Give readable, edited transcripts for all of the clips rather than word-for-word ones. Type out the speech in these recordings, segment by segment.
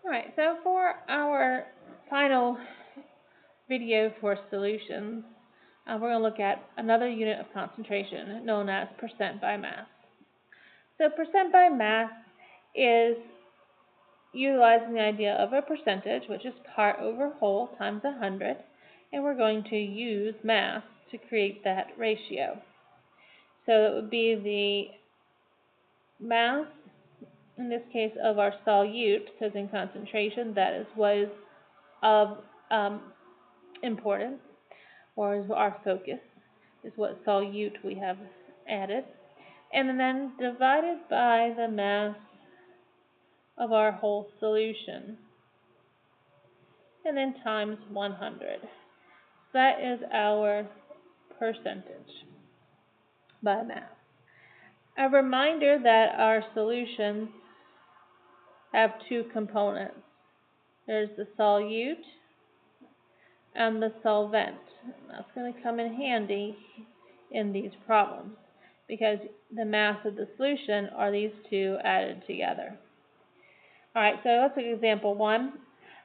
Alright, so for our final video for solutions, we're going to look at another unit of concentration known as percent by mass. So percent by mass is utilizing the idea of a percentage, which is part over whole times 100, and we're going to use mass to create that ratio. So it would be the mass, in this case, of our solute, because in concentration that is what is of importance, or is our focus, is what solute we have added, and then divided by the mass of our whole solution, and then times 100. That is our percentage by mass. A reminder that our solutions have two components. There's the solute and the solvent. That's going to come in handy in these problems because the mass of the solution are these two added together. Alright, so let's look at example 1.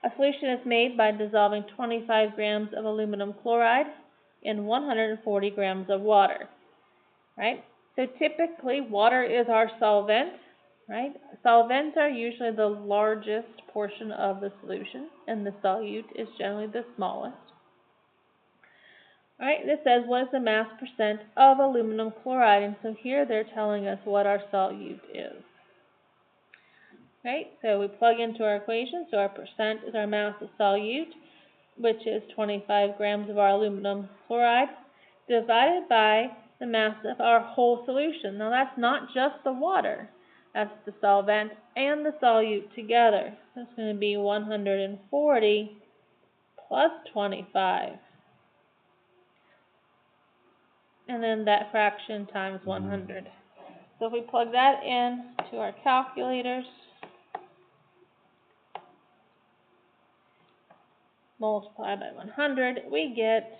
A solution is made by dissolving 25 grams of aluminum chloride in 140 grams of water. Right? So typically water is our solvent. Right? Solvents are usually the largest portion of the solution, and the solute is generally the smallest. Alright, this says what is the mass percent of aluminum chloride, and so here they're telling us what our solute is. Right, so we plug into our equation, so our percent is our mass of solute, which is 25 grams of our aluminum chloride, divided by the mass of our whole solution. Now that's not just the water, that's the solvent and the solute together. That's going to be 140 plus 25. And then that fraction times 100. So if we plug that in to our calculators, multiply by 100, we get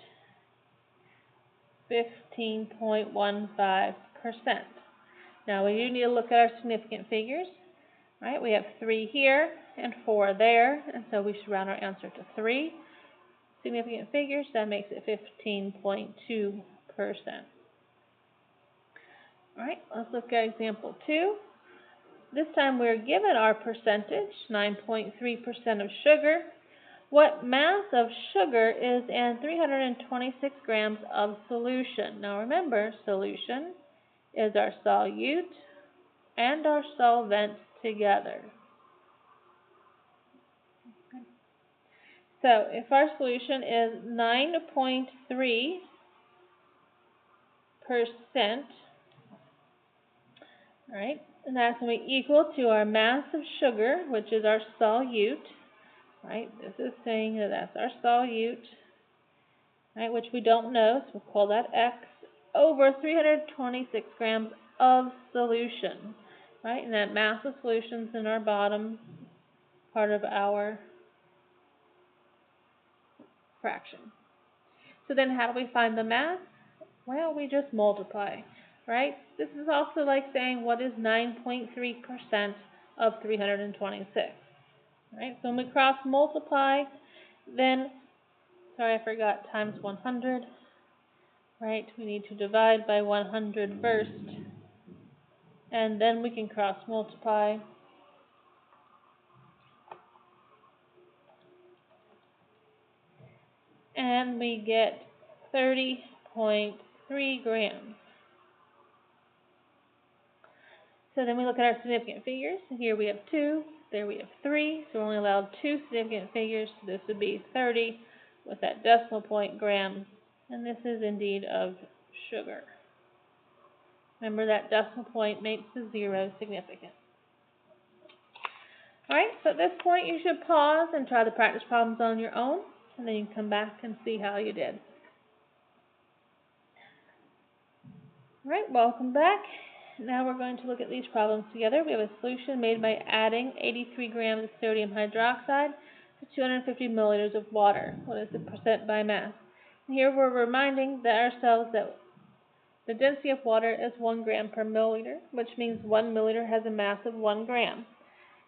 15.15%. Now we do need to look at our significant figures. Right? We have 3 here and 4 there, and so we should round our answer to 3 significant figures. That makes it 15.2%. Alright, let's look at example 2. This time we're given our percentage, 9.3% of sugar. What mass of sugar is in 326 grams of solution? Now remember, solution is our solute and our solvent together. So if our solution is 9.3%, right, and that's going to be equal to our mass of sugar, which is our solute. Right, this is saying that that's our solute, right, which we don't know, so we'll call that X, over 326 grams of solution. Right, and that mass of solutions in our bottom part of our fraction. So then how do we find the mass? Well, we just multiply. Right? This is also like saying what is 9.3% of 326. Right? So when we cross multiply, then, sorry I forgot, times 100. Right? We need to divide by 100 first, and then we can cross multiply. And we get 30.3 grams. So then we look at our significant figures. Here we have 2, there we have 3, so we're only allowed 2 significant figures. So this would be 30 with that decimal point grams, and this is indeed of sugar. Remember that decimal point makes the 0 significant. Alright, so at this point you should pause and try the practice problems on your own, and then you can come back and see how you did. Alright, welcome back. Now we're going to look at these problems together. We have a solution made by adding 83 grams of sodium hydroxide to 250 milliliters of water. What is the percent by mass? And here we're reminding ourselves that the density of water is 1 gram per milliliter, which means 1 milliliter has a mass of 1 gram.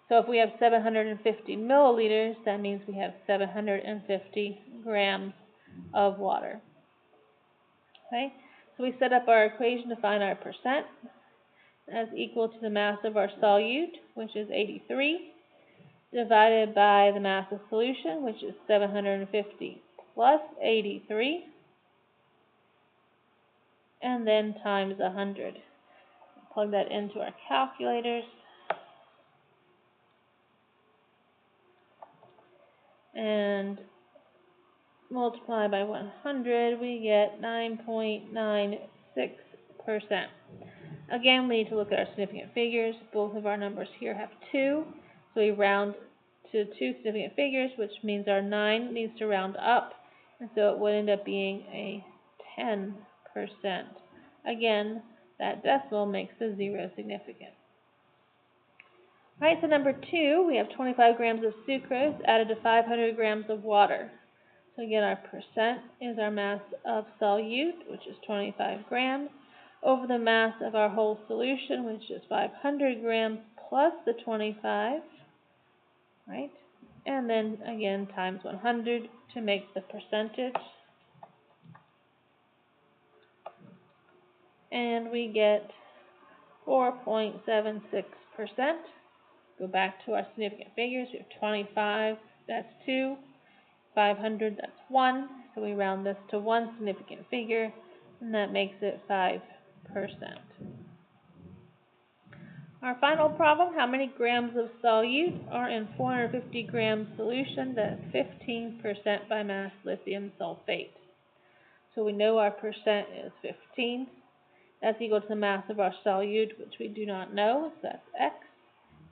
So if we have 750 milliliters, that means we have 750 grams of water. Okay, so we set up our equation to find our percent as equal to the mass of our solute, which is 83, divided by the mass of solution, which is 750 plus 83, and then times 100. Plug that into our calculators, and multiply by 100, we get 9.96%. Again, we need to look at our significant figures. Both of our numbers here have 2, so we round to 2 significant figures, which means our 9 needs to round up, and so it would end up being a 10%. Again, that decimal makes the 0 significant. Alright, so number 2, we have 25 grams of sucrose added to 500 grams of water. So again, our percent is our mass of solute, which is 25 grams, over the mass of our whole solution, which is 500 grams plus the 25, right? And then again times 100 to make the percentage. And we get 4.76%. Go back to our significant figures. We have 25, that's 2. 500, that's 1. So we round this to one significant figure, and that makes it 5%. Our final problem, how many grams of solute are in 450 gram solution? That's 15% by mass lithium sulfate. So we know our percent is 15. That's equal to the mass of our solute, which we do not know, so that's X.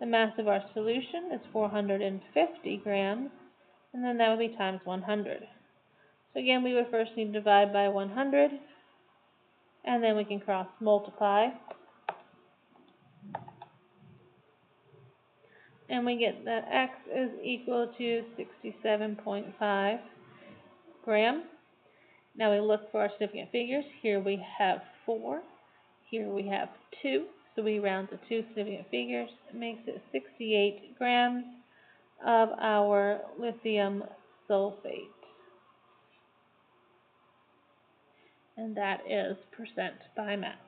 The mass of our solution is 450 grams, and then that would be times 100. So again, we would first need to divide by 100, and then we can cross multiply. And we get that X is equal to 67.5 grams. Now we look for our significant figures. Here we have 4. Here we have 2. So we round to 2 significant figures. It makes it 68 grams of our lithium sulfate. And that is percent by mass.